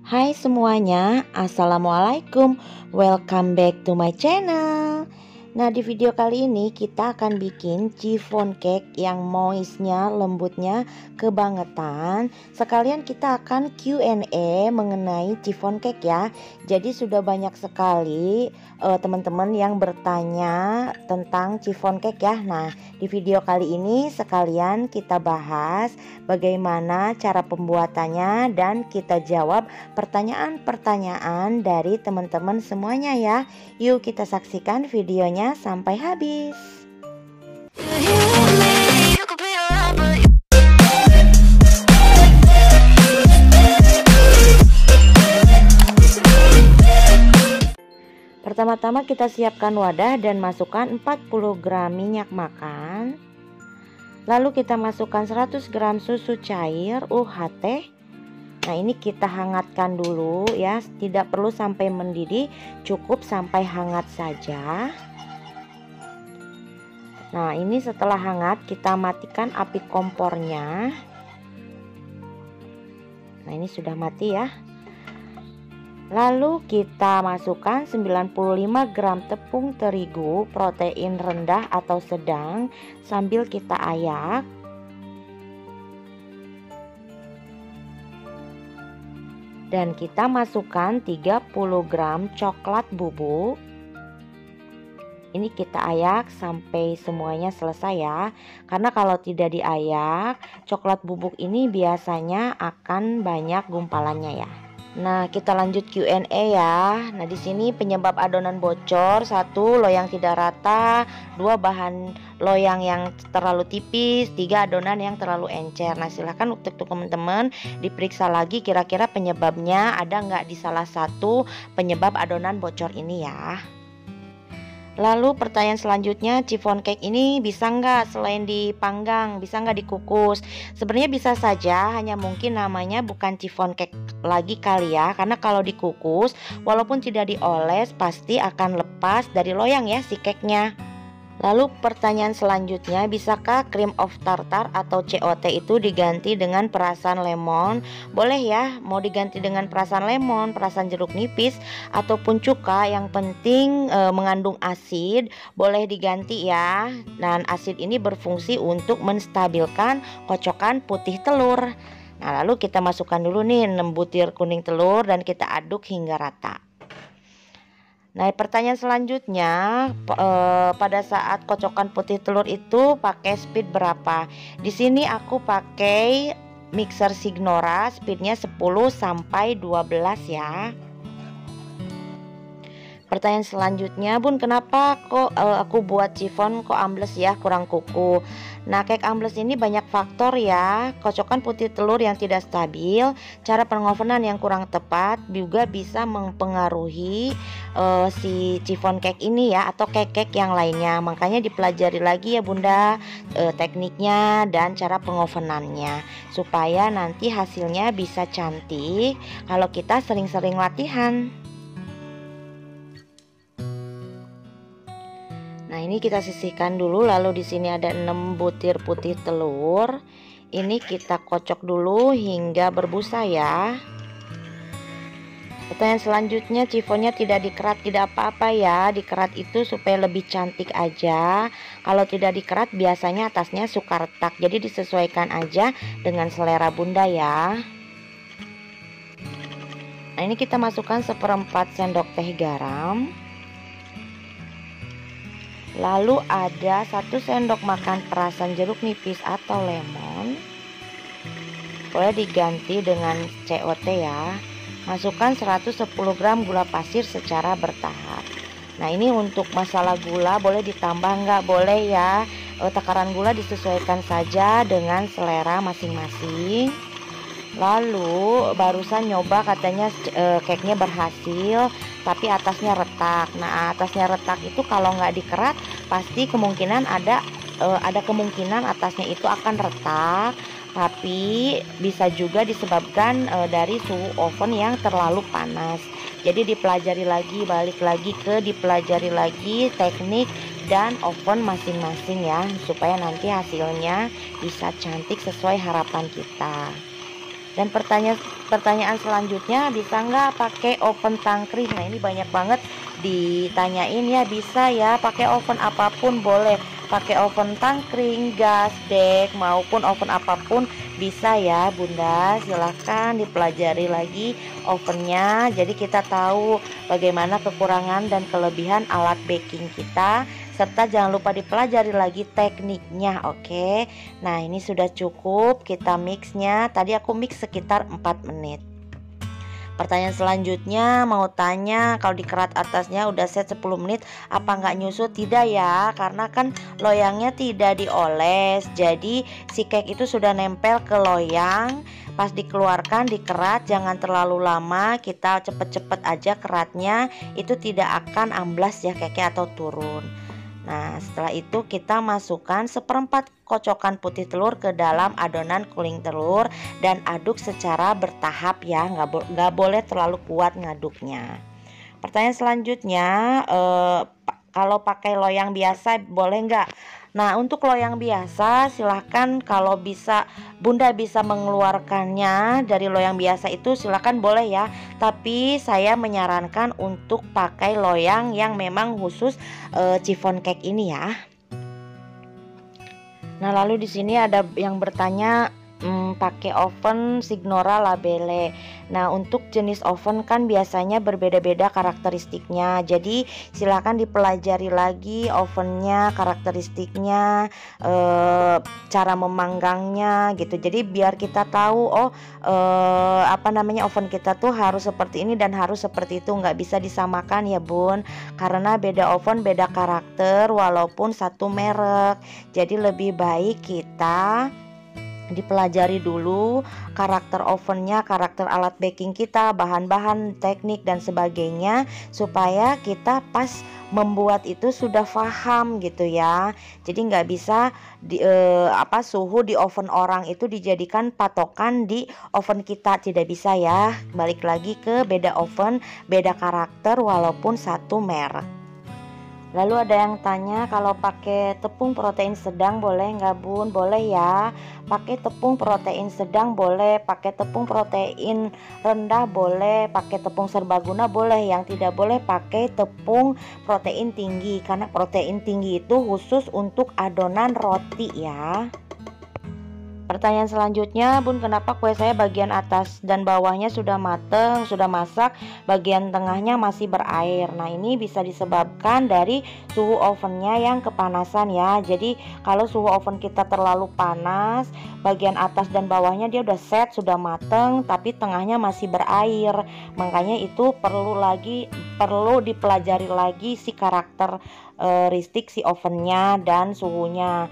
Hai semuanya, Assalamualaikum. Welcome back to my channel. Nah, di video kali ini kita akan bikin chiffon cake yang moistnya, lembutnya kebangetan. Sekalian kita akan Q&A mengenai chiffon cake ya. Jadi sudah banyak sekali teman-teman yang bertanya tentang chiffon cake ya. Nah, di video kali ini sekalian kita bahas bagaimana cara pembuatannya dan kita jawab pertanyaan-pertanyaan dari teman-teman semuanya ya. Yuk kita saksikan videonya sampai habis. Pertama-tama kita siapkan wadah dan masukkan 40 gram minyak makan. Lalu kita masukkan 100 gram susu cair UHT. Nah, ini kita hangatkan dulu ya, tidak perlu sampai mendidih, cukup sampai hangat saja. Nah, ini setelah hangat kita matikan api kompornya. Nah, ini sudah mati ya. Lalu kita masukkan 95 gram tepung terigu protein rendah atau sedang sambil kita ayak. Dan kita masukkan 30 gram coklat bubuk. Ini kita ayak sampai semuanya selesai ya. Karena kalau tidak diayak, coklat bubuk ini biasanya akan banyak gumpalannya ya. Nah, kita lanjut Q&A ya. Nah, di sini penyebab adonan bocor: 1. Loyang tidak rata, 2. Bahan loyang yang terlalu tipis, 3. Adonan yang terlalu encer. Nah, silahkan untuk teman-teman diperiksa lagi kira-kira penyebabnya ada nggak di salah satu penyebab adonan bocor ini ya. Lalu pertanyaan selanjutnya, chiffon cake ini bisa nggak selain dipanggang, bisa nggak dikukus? Sebenarnya bisa saja, hanya mungkin namanya bukan chiffon cake lagi kali ya. Karena kalau dikukus, walaupun tidak dioles, pasti akan lepas dari loyang ya si cake-nya. Lalu pertanyaan selanjutnya, bisakah cream of tartar atau COT itu diganti dengan perasan lemon? Boleh ya, mau diganti dengan perasan lemon, perasan jeruk nipis, ataupun cuka. Yang penting mengandung asid, boleh diganti ya. Dan asid ini berfungsi untuk menstabilkan kocokan putih telur. Nah, lalu kita masukkan dulu nih 6 butir kuning telur dan kita aduk hingga rata. Nah, pertanyaan selanjutnya, pada saat kocokan putih telur itu pakai speed berapa? Di sini aku pakai mixer Signora, speednya 10 sampai 12 ya. Pertanyaan selanjutnya, Bun, kenapa kok aku buat chiffon kok ambles ya, kurang kuku? Nah, cake ambles ini banyak faktor ya. Kocokan putih telur yang tidak stabil, cara pengovenan yang kurang tepat juga bisa mempengaruhi si chiffon cake ini ya, atau cake-cake yang lainnya. Makanya dipelajari lagi ya Bunda tekniknya dan cara pengovenannya, supaya nanti hasilnya bisa cantik kalau kita sering-sering latihan. Nah, ini kita sisihkan dulu. Lalu di sini ada 6 butir putih telur. Ini kita kocok dulu hingga berbusa ya. Pertanyaan selanjutnya, chiffonnya tidak dikerat, tidak apa-apa ya. Dikerat itu supaya lebih cantik aja. Kalau tidak dikerat biasanya atasnya suka retak. Jadi disesuaikan aja dengan selera Bunda ya. Nah, ini kita masukkan 1/4 sendok teh garam. Lalu ada 1 sendok makan perasan jeruk nipis atau lemon. Boleh diganti dengan COT ya. Masukkan 110 gram gula pasir secara bertahap. Nah, ini untuk masalah gula boleh ditambah nggak? Boleh ya. Takaran gula disesuaikan saja dengan selera masing-masing. Lalu barusan nyoba katanya cake-nya berhasil, tapi atasnya retak. Nah, atasnya retak itu kalau nggak dikerat pasti kemungkinan ada kemungkinan atasnya itu akan retak. Tapi bisa juga disebabkan dari suhu oven yang terlalu panas. Jadi dipelajari lagi, balik lagi ke dipelajari lagi teknik dan oven masing-masing ya, supaya nanti hasilnya bisa cantik sesuai harapan kita. Dan pertanyaan selanjutnya, bisa nggak pakai oven tangkring? Nah ini banyak banget ditanyain ya. Bisa ya, pakai oven apapun boleh, pakai oven tangkring, gas, dek, maupun oven apapun bisa ya Bunda. Silahkan dipelajari lagi ovennya, jadi kita tahu bagaimana kekurangan dan kelebihan alat baking kita, serta jangan lupa dipelajari lagi tekniknya. Oke, nah ini sudah cukup, kita mixnya. Tadi aku mix sekitar 4 menit. Pertanyaan selanjutnya mau tanya, kalau di kerat atasnya udah set 10 menit, apa nggak nyusut? Tidak ya, karena kan loyangnya tidak dioles, jadi si cake itu sudah nempel ke loyang. Pas dikeluarkan di kerat jangan terlalu lama, kita cepet-cepet aja keratnya, itu tidak akan amblas ya cake atau turun. Nah setelah itu kita masukkan 1/4 kocokan putih telur ke dalam adonan kuning telur dan aduk secara bertahap ya, nggak boleh terlalu kuat ngaduknya. Pertanyaan selanjutnya, kalau pakai loyang biasa boleh nggak? Nah untuk loyang biasa silahkan, kalau bisa Bunda bisa mengeluarkannya dari loyang biasa itu silahkan boleh ya. Tapi saya menyarankan untuk pakai loyang yang memang khusus chiffon cake ini ya. Nah lalu di sini ada yang bertanya, pakai oven Signora Labelle. Nah untuk jenis oven kan biasanya berbeda-beda karakteristiknya, jadi silakan dipelajari lagi ovennya, karakteristiknya, cara memanggangnya gitu. Jadi biar kita tahu oven kita tuh harus seperti ini dan harus seperti itu, nggak bisa disamakan ya Bun, karena beda oven beda karakter walaupun satu merek. Jadi lebih baik kita dipelajari dulu karakter ovennya, karakter alat baking kita, bahan-bahan, teknik dan sebagainya, supaya kita pas membuat itu sudah paham gitu ya. Jadi nggak bisa suhu di oven orang itu dijadikan patokan di oven kita, tidak bisa ya. Balik lagi ke beda oven beda karakter walaupun satu merek. Lalu ada yang tanya, kalau pakai tepung protein sedang boleh nggak Bun? Boleh ya, pakai tepung protein sedang boleh, pakai tepung protein rendah boleh, pakai tepung serbaguna boleh. Yang tidak boleh pakai tepung protein tinggi, karena protein tinggi itu khusus untuk adonan roti ya. Pertanyaan selanjutnya, Bun, kenapa kue saya bagian atas dan bawahnya sudah mateng, sudah masak, bagian tengahnya masih berair? Nah ini bisa disebabkan dari suhu ovennya yang kepanasan ya. Jadi kalau suhu oven kita terlalu panas, bagian atas dan bawahnya dia udah set, sudah mateng, tapi tengahnya masih berair. Makanya itu perlu dipelajari lagi si karakteristik si ovennya dan suhunya.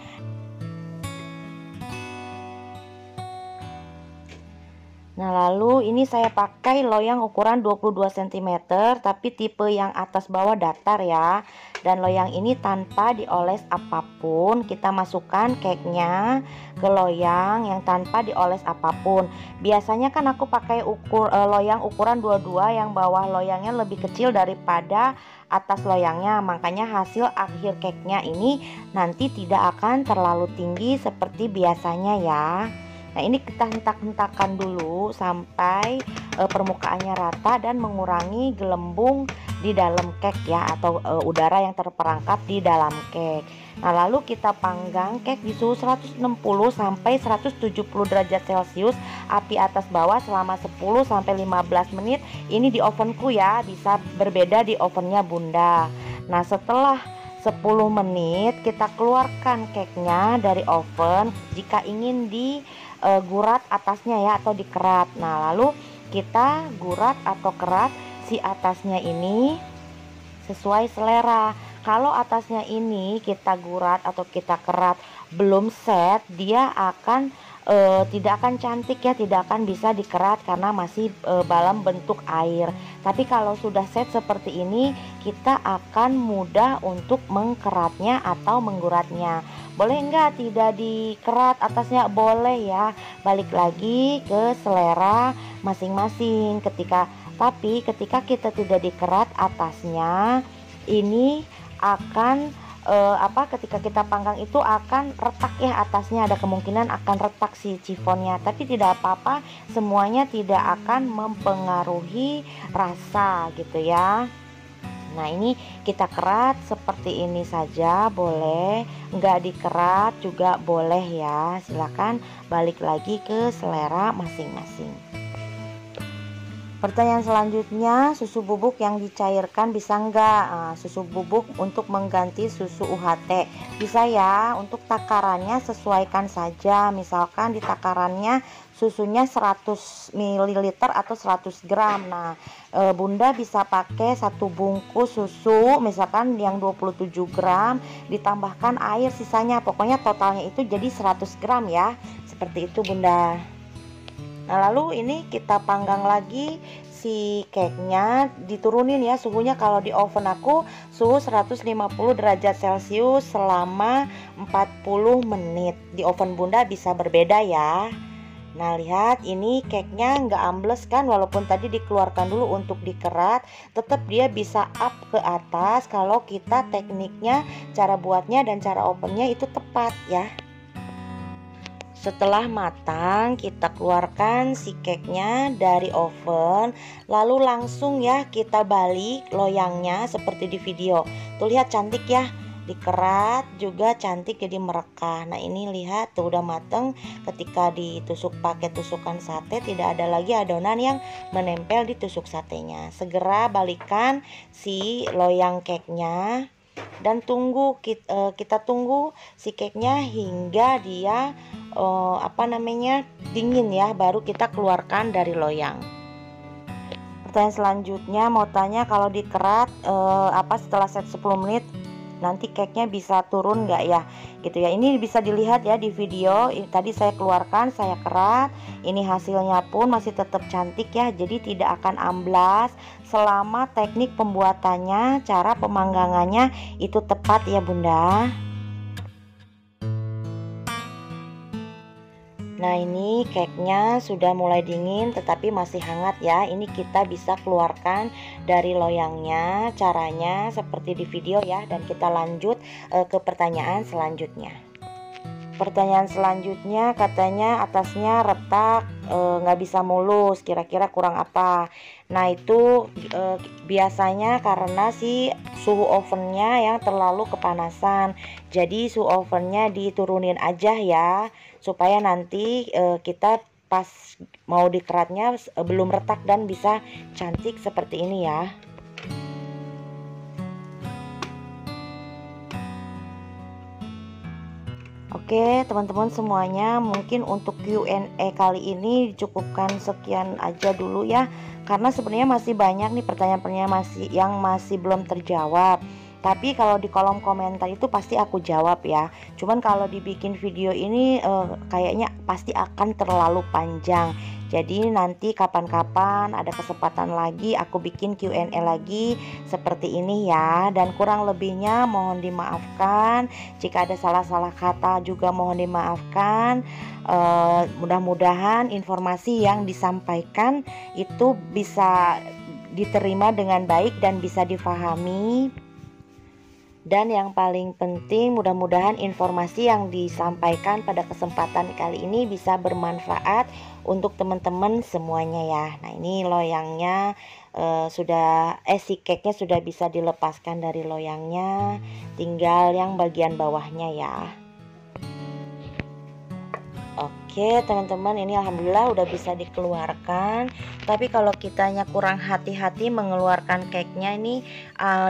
Nah lalu ini saya pakai loyang ukuran 22 cm, tapi tipe yang atas bawah datar ya. Dan loyang ini tanpa dioles apapun, kita masukkan cake-nya ke loyang yang tanpa dioles apapun. Biasanya kan aku pakai loyang ukuran 22, yang bawah loyangnya lebih kecil daripada atas loyangnya, makanya hasil akhir cake-nya ini nanti tidak akan terlalu tinggi seperti biasanya ya. Nah ini kita hentak-hentakan dulu sampai permukaannya rata dan mengurangi gelembung di dalam cake ya, atau udara yang terperangkap di dalam cake. Nah lalu kita panggang cake di suhu 160 sampai 170 derajat Celcius, api atas bawah selama 10 sampai 15 menit. Ini di ovenku ya, bisa berbeda di ovennya Bunda. Nah setelah 10 menit kita keluarkan cake-nya dari oven. Jika ingin gurat atasnya ya, atau dikerat. Nah lalu kita gurat atau kerat si atasnya ini sesuai selera. Kalau atasnya ini kita gurat atau kita kerat belum set, dia akan tidak akan cantik ya, tidak akan bisa dikerat karena masih dalam bentuk air. Tapi kalau sudah set seperti ini, kita akan mudah untuk mengkeratnya atau mengguratnya. Boleh enggak tidak dikerat atasnya? Boleh ya, balik lagi ke selera masing-masing. Tapi ketika kita tidak dikerat atasnya, ini akan ketika kita panggang itu akan retak ya, atasnya ada kemungkinan akan retak si chiffonnya, tapi tidak apa-apa, semuanya tidak akan mempengaruhi rasa gitu ya. Nah ini kita kerat seperti ini saja boleh, nggak dikerat juga boleh ya, silahkan balik lagi ke selera masing-masing. Pertanyaan selanjutnya, susu bubuk yang dicairkan bisa nggak? Nah, susu bubuk untuk mengganti susu UHT bisa ya. Untuk takarannya sesuaikan saja, misalkan di takarannya susunya 100 ml atau 100 gram. Nah Bunda bisa pakai satu bungkus susu misalkan yang 27 gram, ditambahkan air sisanya, pokoknya totalnya itu jadi 100 gram ya, seperti itu Bunda. Nah lalu ini kita panggang lagi si cake-nya, diturunin ya suhunya. Kalau di oven aku suhu 150 derajat Celcius selama 40 menit. Di oven Bunda bisa berbeda ya. Nah lihat ini cake-nya nggak ambles kan, walaupun tadi dikeluarkan dulu untuk dikerat, tetap dia bisa up ke atas kalau kita tekniknya, cara buatnya dan cara ovennya itu tepat ya. Setelah matang kita keluarkan si cake-nya dari oven, lalu langsung ya kita balik loyangnya seperti di video. Tuh lihat cantik ya, dikerat juga cantik jadi merekah. Nah ini lihat tuh udah mateng, ketika ditusuk pakai tusukan sate tidak ada lagi adonan yang menempel di tusuk satenya. Segera balikan si loyang cake-nya dan tunggu kita tunggu si cake-nya hingga dia dingin ya, baru kita keluarkan dari loyang. Pertanyaan selanjutnya mau tanya, kalau dikerat setelah set 10 menit nanti cake-nya bisa turun nggak ya gitu ya. Ini bisa dilihat ya di video, tadi saya keluarkan, saya kerat, ini hasilnya pun masih tetap cantik ya, jadi tidak akan amblas selama teknik pembuatannya, cara pemanggangannya itu tepat ya Bunda. Nah ini cake-nya sudah mulai dingin tetapi masih hangat ya. Ini kita bisa keluarkan dari loyangnya, caranya seperti di video ya. Dan kita lanjut ke pertanyaan selanjutnya. Pertanyaan selanjutnya katanya atasnya retak, nggak bisa mulus, kira-kira kurang apa? Nah itu biasanya karena si suhu ovennya yang terlalu kepanasan. Jadi suhu ovennya diturunin aja ya, supaya nanti kita pas mau dikeratnya belum retak dan bisa cantik seperti ini ya. Oke teman-teman semuanya, mungkin untuk Q&A kali ini cukupkan sekian aja dulu ya, karena sebenarnya masih banyak nih pertanyaan-pertanyaan yang masih belum terjawab. Tapi kalau di kolom komentar itu pasti aku jawab ya. Cuman kalau dibikin video ini kayaknya pasti akan terlalu panjang. Jadi nanti kapan-kapan ada kesempatan lagi aku bikin Q&A lagi seperti ini ya. Dan kurang lebihnya mohon dimaafkan. Jika ada salah-salah kata juga mohon dimaafkan. Mudah-mudahan informasi yang disampaikan itu bisa diterima dengan baik dan bisa difahami. Dan yang paling penting, mudah-mudahan informasi yang disampaikan pada kesempatan kali ini bisa bermanfaat untuk teman-teman semuanya ya. Nah ini loyangnya si cake-nya sudah bisa dilepaskan dari loyangnya, tinggal yang bagian bawahnya ya. Oke teman-teman, ini alhamdulillah udah bisa dikeluarkan. Tapi kalau kitanya kurang hati-hati mengeluarkan cake-nya ini,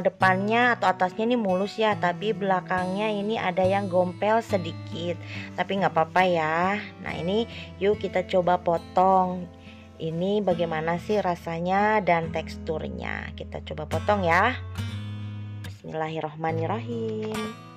depannya atau atasnya ini mulus ya, tapi belakangnya ini ada yang gompel sedikit. Tapi nggak apa-apa ya. Nah ini yuk kita coba potong. Ini bagaimana sih rasanya dan teksturnya. Kita coba potong ya. Bismillahirrohmanirrohim.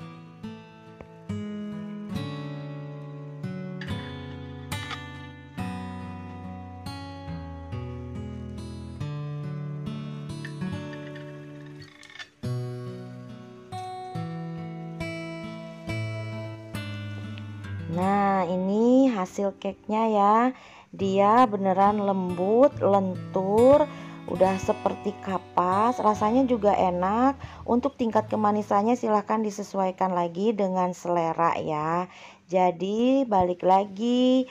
Nah ini hasil cake-nya ya, dia beneran lembut, lentur, udah seperti kapas, rasanya juga enak. Untuk tingkat kemanisannya silahkan disesuaikan lagi dengan selera ya. Jadi balik lagi,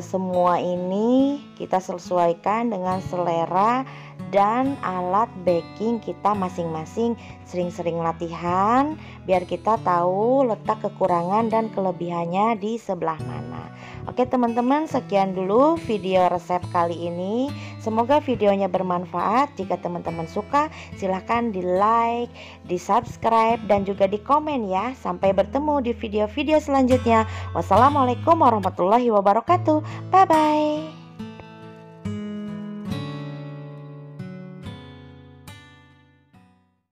semua ini kita sesuaikan dengan selera dan alat baking kita masing-masing. Sering-sering latihan biar kita tahu letak kekurangan dan kelebihannya di sebelah mana. Oke teman-teman, sekian dulu video resep kali ini. Semoga videonya bermanfaat. Jika teman-teman suka, silahkan di like, di subscribe, dan juga di komen ya. Sampai bertemu di video-video selanjutnya. Wassalamualaikum warahmatullahi wabarakatuh. Bye bye.